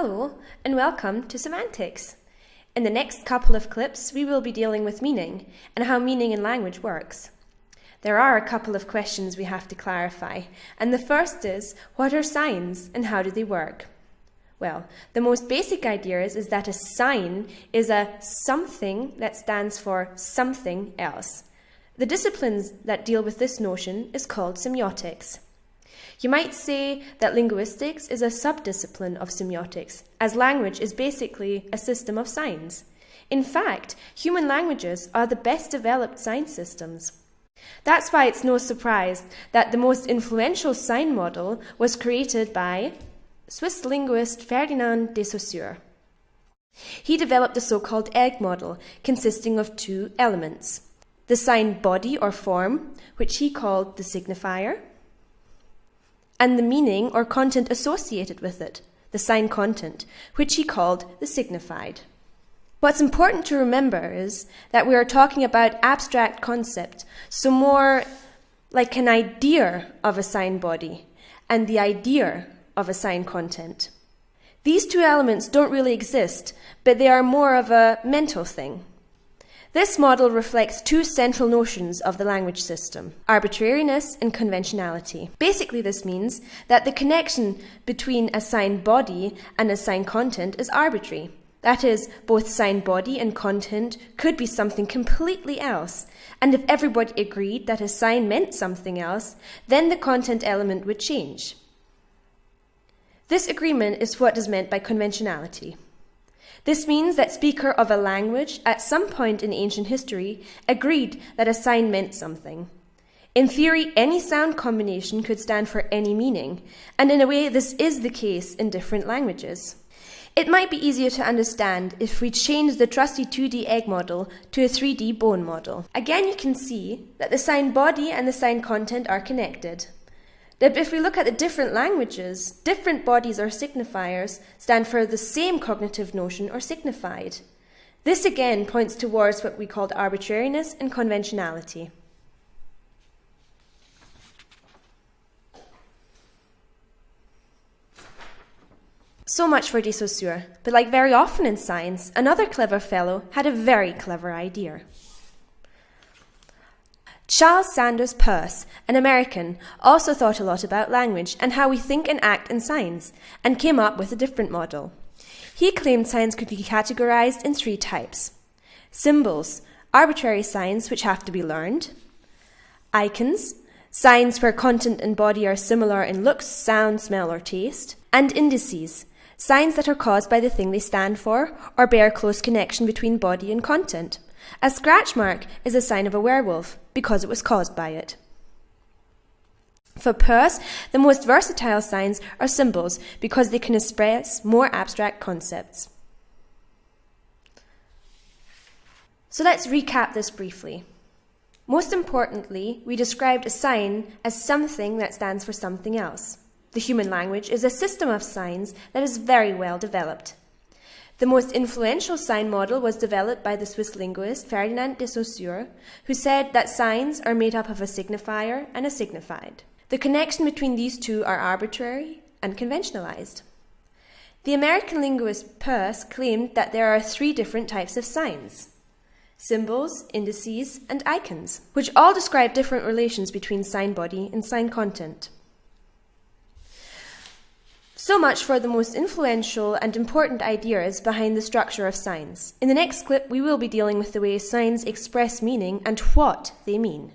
Hello and welcome to Semantics. In the next couple of clips, we will be dealing with meaning and how meaning in language works. There are a couple of questions we have to clarify, and the first is, what are signs and how do they work? Well, the most basic idea is that a sign is a something that stands for something else. The disciplines that deal with this notion is called semiotics. You might say that linguistics is a subdiscipline of semiotics, as language is basically a system of signs. In fact, human languages are the best developed sign systems. That's why it's no surprise that the most influential sign model was created by Swiss linguist Ferdinand de Saussure. He developed the so-called egg model, consisting of two elements: the sign body or form, which he called the signifier, and the meaning or content associated with it, the sign content, which he called the signified. What's important to remember is that we are talking about abstract concept, so more like an idea of a sign body and the idea of a sign content. These two elements don't really exist, but they are more of a mental thing. This model reflects two central notions of the language system: arbitrariness and conventionality. Basically, this means that the connection between a sign body and a sign content is arbitrary. That is, both sign body and content could be something completely else, and if everybody agreed that a sign meant something else, then the content element would change. This agreement is what is meant by conventionality. This means that speakers of a language at some point in ancient history agreed that a sign meant something. In theory, any sound combination could stand for any meaning, and in a way this is the case in different languages. It might be easier to understand if we change the trusty 2D egg model to a 3D bone model. Again, you can see that the sign body and the sign content are connected. That if we look at the different languages, different bodies or signifiers stand for the same cognitive notion or signified. This again points towards what we called arbitrariness and conventionality. So much for de Saussure, but like very often in science, another clever fellow had a very clever idea. Charles Sanders Peirce, an American, also thought a lot about language and how we think and act in signs, and came up with a different model. He claimed signs could be categorized in three types: symbols, arbitrary signs which have to be learned; icons, signs where content and body are similar in looks, sound, smell, or taste; and indices, signs that are caused by the thing they stand for or bear close connection between body and content. A scratch mark is a sign of a werewolf because it was caused by it. For Peirce, the most versatile signs are symbols because they can express more abstract concepts. So let's recap this briefly. Most importantly, we described a sign as something that stands for something else. The human language is a system of signs that is very well developed. The most influential sign model was developed by the Swiss linguist Ferdinand de Saussure, who said that signs are made up of a signifier and a signified. The connection between these two are arbitrary and conventionalized. The American linguist Peirce claimed that there are three different types of signs: symbols, indices, and icons, which all describe different relations between sign body and sign content. So much for the most influential and important ideas behind the structure of signs. In the next clip, we will be dealing with the way signs express meaning and what they mean.